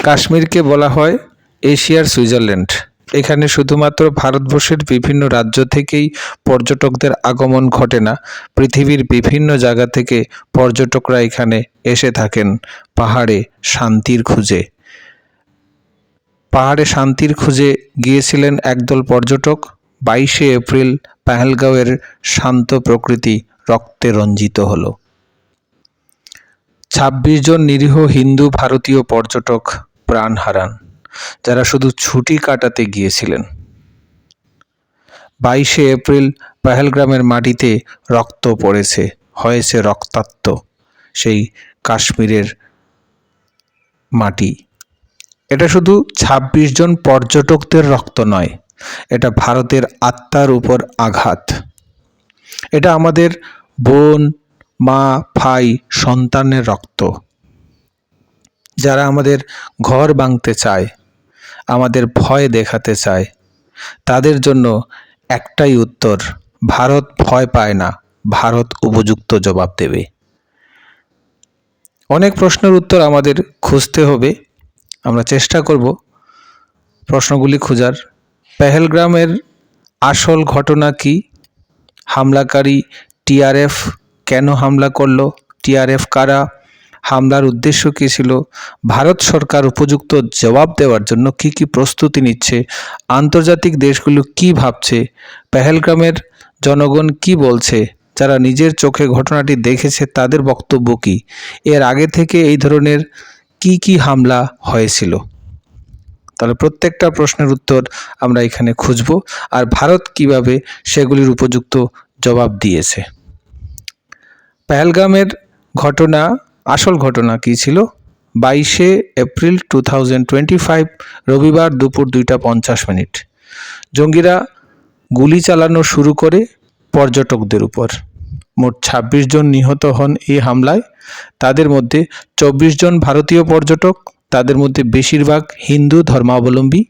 কাশ্মীরকে বলা হয় এশিয়ার সুইজারল্যান্ড। এখানে শুধুমাত্র ভারতবর্ষের বিভিন্ন রাজ্য থেকেই পর্যটকদের আগমন ঘটে না, পৃথিবীর বিভিন্ন জায়গা থেকে পর্যটকরা এখানে এসে থাকেন পাহাড়ে শান্তির খুঁজে। পাহাড়ে শান্তির খুঁজে গিয়েছিলেন একদল পর্যটক। 22শে এপ্রিল পেহেলগাঁওয়ের শান্ত প্রকৃতি রক্তে রঞ্জিত হলো। 26 জন নিরীহ হিন্দু ভারতীয় পর্যটক প্রাণ হারান, যারা শুধু ছুটি কাটাতে গিয়েছিলেন। 22শে এপ্রিল পেহেলগ্রামের মাটিতে রক্ত পড়েছে, হয়েছে রক্তাক্ত সেই কাশ্মীরের মাটি। এটা শুধু 26 জন পর্যটকদের রক্ত নয়, এটা ভারতের আত্মার উপর আঘাত। এটা আমাদের বোন, মা, ভাই, সন্তানের রক্ত, যারা আমাদের ঘর ভাঙতে চায়, আমাদের ভয় দেখাতে চায়। তাদের জন্য একটাই উত্তর, ভারত ভয় পায় না, ভারত উপযুক্ত জবাব দেবে। অনেক প্রশ্নের উত্তর আমাদের খুঁজতে হবে, আমরা চেষ্টা করব প্রশ্নগুলি খোঁজার। পেহেলগ্রামের আসল ঘটনা কি? হামলাকারী টিআরএফ কেন হামলা করলো? টিআরএফ কারা? হামলার উদ্দেশ্য কী ছিল? ভারত সরকার উপযুক্ত জবাব দেওয়ার জন্য কি কি প্রস্তুতি নিচ্ছে? আন্তর্জাতিক দেশগুলো কি ভাবছে? পেহেলগ্রামের জনগণ কি বলছে? যারা নিজের চোখে ঘটনাটি দেখেছে তাদের বক্তব্য কি? এর আগে থেকে এই ধরনের কি হামলা হয়েছিল? তাহলে প্রত্যেকটা প্রশ্নের উত্তর আমরা এখানে খুঁজব, আর ভারত কিভাবে সেগুলির উপযুক্ত জবাব দিয়েছে। পেহেলগামের ঘটনা, আসল ঘটনা কী ছিল? 22শে এপ্রিল 2025 রবিবার দুপুর 2:50 জঙ্গিরা গুলি চালানো শুরু করে পর্যটকদের উপর। মোট 26 জন নিহত হন এই হামলায়। তাদের মধ্যে 24 জন ভারতীয় পর্যটক, তাদের মধ্যে বেশিরভাগ হিন্দু ধর্মাবলম্বী।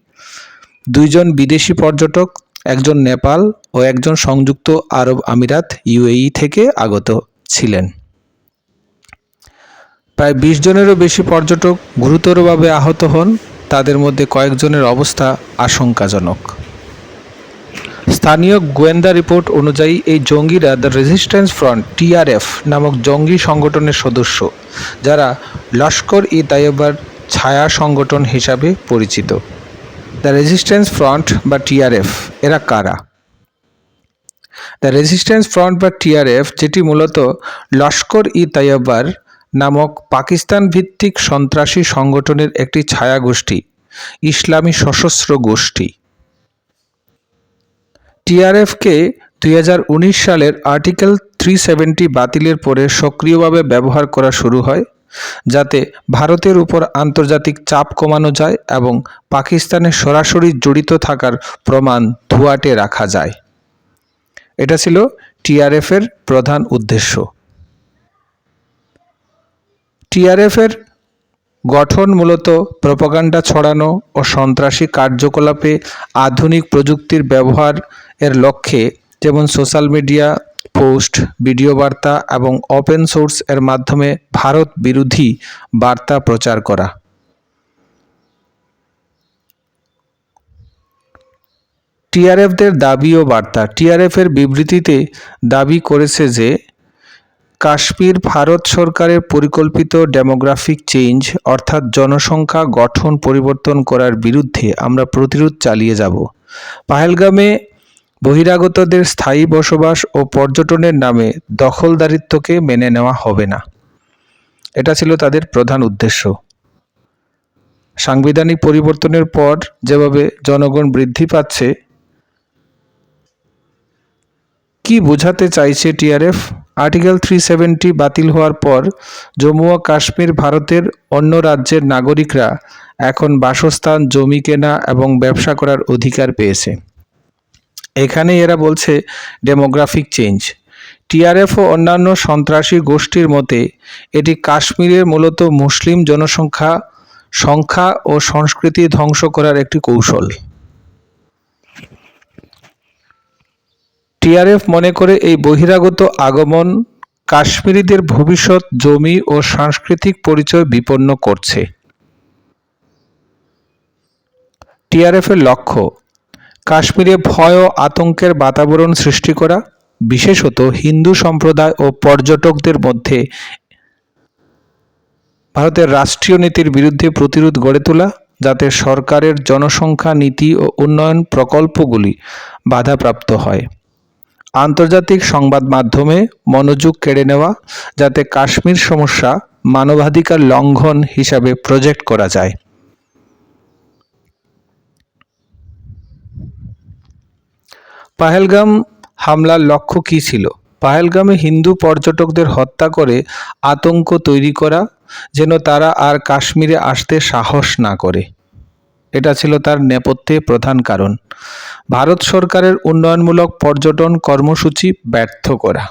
2 জন বিদেশি পর্যটক, একজন নেপাল ও একজন সংযুক্ত আরব আমিরাত ইউএই থেকে আগত ছিলেন। প্রায় 20 জনেরও বেশি পর্যটক গুরুতরভাবে আহত হন, তাদের মধ্যে কয়েকজনের অবস্থা আশঙ্কাজনক। স্থানীয় গোয়েন্দা রিপোর্ট অনুযায়ী এই জঙ্গিরা দ্য রেজিস্ট্যান্স ফ্রন্ট টিআরএফ নামক জঙ্গি সংগঠনের সদস্য, যারা লস্কর-ই-তৈয়বার ছায়া সংগঠন হিসাবে পরিচিত। দ্য রেজিস্ট্যান্স ফ্রন্ট বা টিআরএফ এরা কারা? দ্য রেজিস্ট্যান্স ফ্রন্ট বা টিআরএফ, যেটি মূলত লস্কর-ই-তৈয়বার নামক পাকিস্তান ভিত্তিক সন্ত্রাসী সংগঠনের একটি ছায়া গোষ্ঠী, ইসলামী সশস্ত্র গোষ্ঠী। টিআরএফকে 2019 সালের আর্টিকেল 370 বাতিলের পরে সক্রিয়ভাবে ব্যবহার করা শুরু হয়, যাতে ভারতের উপর আন্তর্জাতিক চাপ কমানো যায় এবং পাকিস্তানে সরাসরি জড়িত থাকার প্রমাণ ধোঁয়াটে রাখা যায়। এটা ছিল টিআরএফের প্রধান উদ্দেশ্য। টিআরএফের গঠন মূলত প্রপাগান্ডা ছড়ানো ও সন্ত্রাসী কার্যকলাপে আধুনিক প্রযুক্তির ব্যবহার এর লক্ষ্যে, যেমন সোশ্যাল মিডিয়া পোস্ট, ভিডিও বার্তা এবং ওপেন সোর্স এর মাধ্যমে ভারত বিরোধী বার্তা প্রচার করা। টিআরএফদের দাবি ও বার্তা। টিআরএফের বিবৃতিতে দাবি করেছে যে কাশ্মীর ভারত সরকারের পরিকল্পিত ডেমোগ্রাফিক চেঞ্জ অর্থাৎ জনসংখ্যা গঠন পরিবর্তন করার বিরুদ্ধে আমরা প্রতিরোধ চালিয়ে যাব। পেহেলগামে বহিরাগতদের স্থায়ী বসবাস ও পর্যটনের নামে দখলদারিত্বকে মেনে নেওয়া হবে না। এটা ছিল তাদের প্রধান উদ্দেশ্য। সাংবিধানিক পরিবর্তনের পর যেভাবে জনগণ বৃদ্ধি পাচ্ছে, কি বোঝাতে চাইছে টিআরএফ? আর্টিকেল 370 বাতিল হওয়ার পর জম্মু ও কাশ্মীর ভারতের অন্য রাজ্যের নাগরিকরা এখন বাসস্থান, জমি কেনা এবং ব্যবসা করার অধিকার পেয়েছে। এখানে এরা বলছে ডেমোগ্রাফিক চেঞ্জ। টিআরএফ ও অন্যান্য সন্ত্রাসী গোষ্ঠীর মতে এটি কাশ্মীরের মূলত মুসলিম সংখ্যা ও সংস্কৃতি ধ্বংস করার একটি কৌশল। টিআরএফ মনে করে এই বহিরাগত আগমন কাশ্মীরিদের ভবিষ্যৎ জমি ও সাংস্কৃতিক পরিচয় বিপন্ন করছে। টিআরএফের লক্ষ্য কাশ্মীরে ভয় ও আতঙ্কের বাতাবরণ সৃষ্টি করা, বিশেষত হিন্দু সম্প্রদায় ও পর্যটকদের মধ্যে ভারতের রাষ্ট্রীয় নীতির বিরুদ্ধে প্রতিরোধ গড়ে তোলা, যাতে সরকারের জনসংখ্যা নীতি ও উন্নয়ন প্রকল্পগুলি বাধাপ্রাপ্ত হয়। আন্তর্জাতিক সংবাদ মাধ্যমে মনোযোগ কেড়ে নেওয়া, যাতে কাশ্মীর সমস্যা মানবাধিকার লঙ্ঘন হিসাবে প্রজেক্ট করা যায়। পাহেলগাম হামলার লক্ষ্য কী ছিল? পাহেলগামে হিন্দু পর্যটকদের হত্যা করে আতঙ্ক তৈরি করা, যেন তারা আর কাশ্মীরে আসতে সাহস না করে। এটা ছিল তার নেপথ্যে প্রধান কারণ। ভারত সরকারের উন্নয়নমূলক পর্যটন কর্মসূচি ব্যর্থ করা।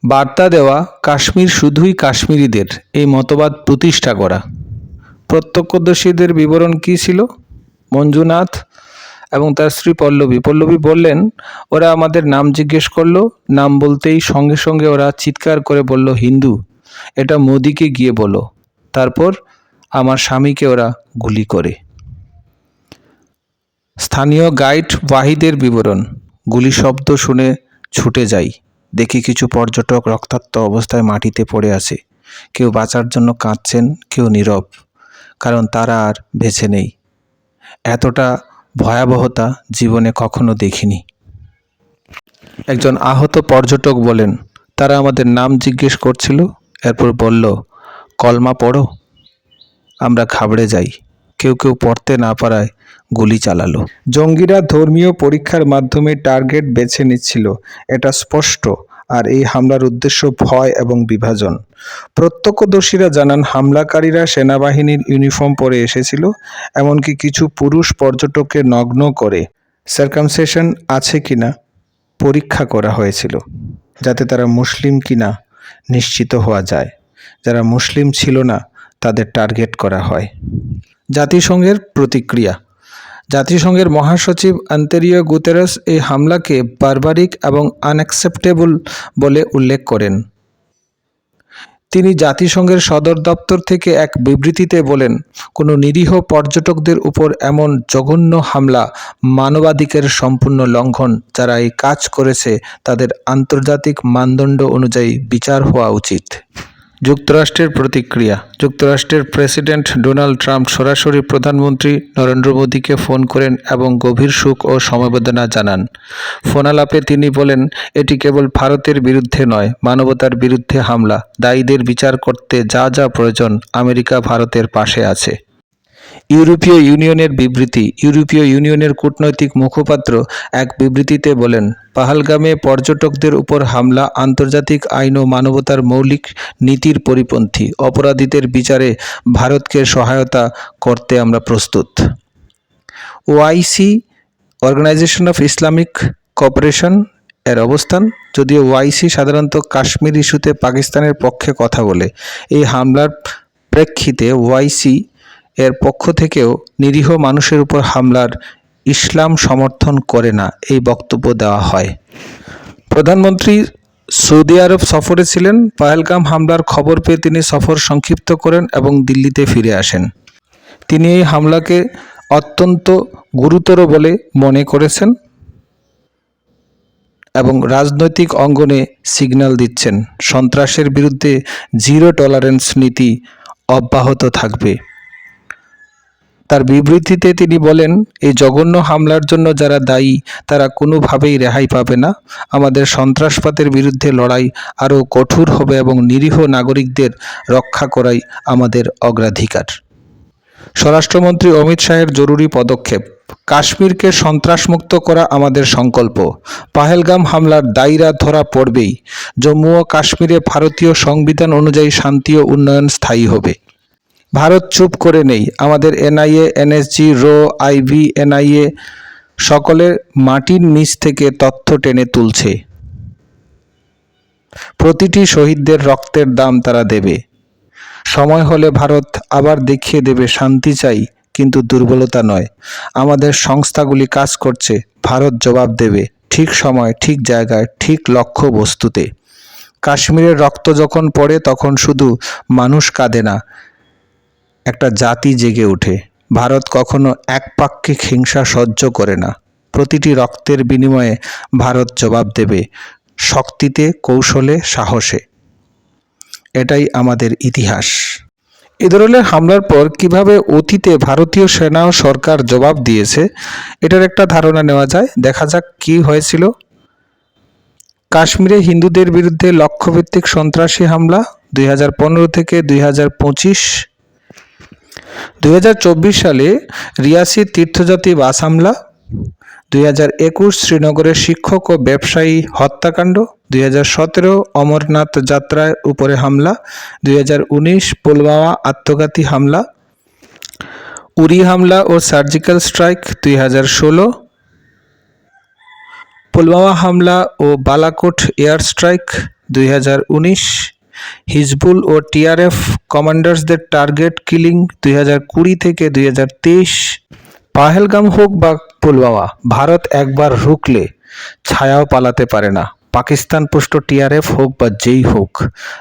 বার্তা দেওয়া কাশ্মীর শুধুই কাশ্মীরিদের, এই মতবাদ প্রতিষ্ঠা করা। প্রত্যক্ষদর্শীদের বিবরণ কী ছিল? মঞ্জুনাথ এবং তার স্ত্রী পল্লবী বললেন, ওরা আমাদের নাম জিজ্ঞেস করলো, নাম বলতেই সঙ্গে সঙ্গে ওরা চিৎকার করে বলল, হিন্দু, এটা মোদিকে গিয়ে বলো। তারপর আমার স্বামীকে ওরা গুলি করে। স্থানীয় গাইড ওয়াহিদের বিবরণ, গুলি শব্দ শুনে ছুটে যাই, দেখি কিছু পর্যটক রক্তাক্ত অবস্থায় মাটিতে পড়ে আছে। কেউ বাঁচার জন্য কাঁদছেন, কেউ নীরব, কারণ তারা আর বেঁচে নেই। এতটা ভয়াবহতা জীবনে কখনো দেখিনি। একজন আহত পর্যটক বলেন, তারা আমাদের নাম জিজ্ঞেস করছিল, এরপর বলল, কলমা পড়ো। আমরা ঘাবড়ে যাই। কেউ কেউ পড়তে না পারায় গুলি চালালো। জঙ্গিরা ধর্মীয় পরীক্ষার মাধ্যমে টার্গেট বেছে নিচ্ছিল, এটা স্পষ্ট। আর এই হামলার উদ্দেশ্য ভয় এবং বিভাজন। প্রত্যক্ষদর্শীরা জানান, হামলাকারীরা সেনাবাহিনীর ইউনিফর্ম পরে এসেছিল, এমনকি কিছু পুরুষ পর্যটককে নগ্ন করে সার্কামসিশন আছে কিনা পরীক্ষা করা হয়েছিল, যাতে তারা মুসলিম কিনা নিশ্চিত হওয়া যায়। যারা মুসলিম ছিল না তাদের টার্গেট করা হয়। জাতিসংঘের প্রতিক্রিয়া। জাতিসংঘের মহাসচিব আন্তোনিও গুতেরেস এই হামলাকে বারবারিক এবং আনঅ্যাকসেপ্টেবল বলে উল্লেখ করেন। তিনি জাতিসংঘের সদর দপ্তর থেকে এক বিবৃতিতে বলেন, কোনো নিরীহ পর্যটকদের উপর এমন জঘন্য হামলা মানবাধিকারের সম্পূর্ণ লঙ্ঘন। যারা এই কাজ করেছে তাদের আন্তর্জাতিক মানদণ্ড অনুযায়ী বিচার হওয়া উচিত। যুক্তরাষ্ট্রের প্রতিক্রিয়া। যুক্তরাষ্ট্রের প্রেসিডেন্ট ডোনাল্ড ট্রাম্প সরাসরি প্রধানমন্ত্রী নরেন্দ্র মোদীকে ফোন করেন এবং গভীর শোক ও সমবেদনা জানান। ফোনালাপে তিনি বলেন, এটি কেবল ভারতের বিরুদ্ধে নয়, মানবতার বিরুদ্ধে হামলা। দায়ীদের বিচার করতে যা যা প্রয়োজন, আমেরিকা ভারতের পাশে আছে। ইউরোপীয় ইউনিয়নের বিবৃতি। ইউরোপীয় ইউনিয়নের কূটনৈতিক মুখপাত্র এক বিবৃতিতে বলেন, পাহালগামে পর্যটকদের উপর হামলা আন্তর্জাতিক আইন ও মানবতার মৌলিক নীতির পরিপন্থী। অপরাধীদের বিচারে ভারতকে সহায়তা করতে আমরা প্রস্তুত। OIC, Organisation of Islamic Cooperation এর অবস্থান। যদিও ওআইসি সাধারণত কাশ্মীর ইস্যুতে পাকিস্তানের পক্ষে কথা বলে, এই হামলার প্রেক্ষিতে ওআইসি এর পক্ষ থেকেও নিরীহ মানুষের উপর হামলার ইসলাম সমর্থন করে না, এই বক্তব্য দেওয়া হয়। প্রধানমন্ত্রী সৌদি আরব সফরে ছিলেন। পাহেলগাম হামলার খবর পেয়ে তিনি সফর সংক্ষিপ্ত করেন এবং দিল্লিতে ফিরে আসেন। তিনি এই হামলাকে অত্যন্ত গুরুতর বলে মনে করেছেন এবং রাজনৈতিক অঙ্গনে সিগন্যাল দিচ্ছেন, সন্ত্রাসের বিরুদ্ধে জিরো টলারেন্স নীতি অব্যাহত থাকবে। তার বিবৃতিতে তিনি বলেন, এই জঘন্য হামলার জন্য যারা দায়ী তারা কোনোভাবেই রেহাই পাবে না। আমাদের সন্ত্রাসবাদের বিরুদ্ধে লড়াই আরও কঠোর হবে এবং নিরীহ নাগরিকদের রক্ষা করাই আমাদের অগ্রাধিকার। স্বরাষ্ট্রমন্ত্রী অমিত শাহের জরুরি পদক্ষেপ। কাশ্মীরকে সন্ত্রাসমুক্ত করা আমাদের সংকল্প। পাহেলগাম হামলার দায়ীরা ধরা পড়বেই। জম্মু ও কাশ্মীরে ভারতীয় সংবিধান অনুযায়ী শান্তি ও উন্নয়ন স্থায়ী হবে। ভারত চুপ করে নেই। আমাদের এনআইএ, এনএসজি, রো, আইবি, এনআইএ সকলে মাটির নিচ থেকে তথ্য টেনে তুলছে। প্রতিটি শহীদদের রক্তের দাম তারা দেবে। সময় হলে ভারত আবার দেখিয়ে দেবে, শান্তি চাই কিন্তু দুর্বলতা নয়। আমাদের সংস্থাগুলি কাজ করছে, ভারত জবাব দেবে, ঠিক সময়, ঠিক জায়গায়, ঠিক লক্ষ্য বস্তুতে। কাশ্মীরের রক্ত যখন পড়ে তখন শুধু মানুষ কাঁদে না, একটা জাতি জেগে ওঠে। ভারত কখনো একপাক্ষিক হিংসা সহ্য করে না। প্রতিটি রক্তের বিনিময়ে ভারত জবাব দেবে, শক্তিতে, কৌশলে, সাহসে। এটাই আমাদের ইতিহাস। এ ধরনের হামলার পর কিভাবে অতীতে ভারতীয় সেনা ও সরকার জবাব দিয়েছে, এটার একটা ধারণা নেওয়া যায়। দেখা যাক কি হয়েছিল। কাশ্মীরে হিন্দুদের বিরুদ্ধে লক্ষ্যভিত্তিক সন্ত্রাসী হামলা 2015 থেকে 2025। 2024 সালে রিয়াসি তীর্থযাত্রী বাস হামলা। 2021 শ্রীনগরের শিক্ষক ও ব্যবসায়ী হত্যাকাণ্ড। 2017 অমরনাথ যাত্রার উপরে হামলা। 2019 পুলওয়ামা আত্মঘাতী হামলা। উরি হামলা ও সার্জিক্যাল স্ট্রাইক 2016। পুলওয়ামা হামলা ও বালাকোট এয়ার স্ট্রাইক 2019। হিজবুল ও টিআরএফ কমান্ডার্সদের টার্গেট কিলিং 2020 থেকে 2023। পাহেলগাম হোক বা পুলওয়ামা, ভারত একবার রুখলে ছায়াও পালাতে পারে না। পাকিস্তান পুষ্ট টিআরএফ হোক বা যেই হোক,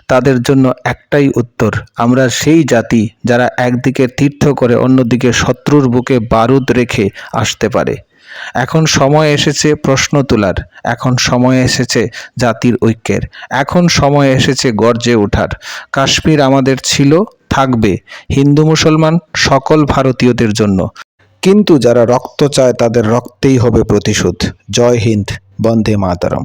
তাদের জন্য একটাই উত্তর, আমরা সেই জাতি যারা একদিকে তীর্থ করে অন্যদিকে শত্রুর বুকে বারুদ রেখে আসতে পারে। এখন সময় এসেছে প্রশ্ন তোলার, এখন সময় এসেছে জাতির ঐক্যের, এখন সময় এসেছে গর্জে ওঠার। কাশ্মীর আমাদের ছিল, থাকবে, হিন্দু মুসলমান সকল ভারতীয়দের জন্য। কিন্তু যারা রক্ত চায় তাদের রক্তেই হবে প্রতিশোধ। জয় হিন্দ, বন্দে মাতরম।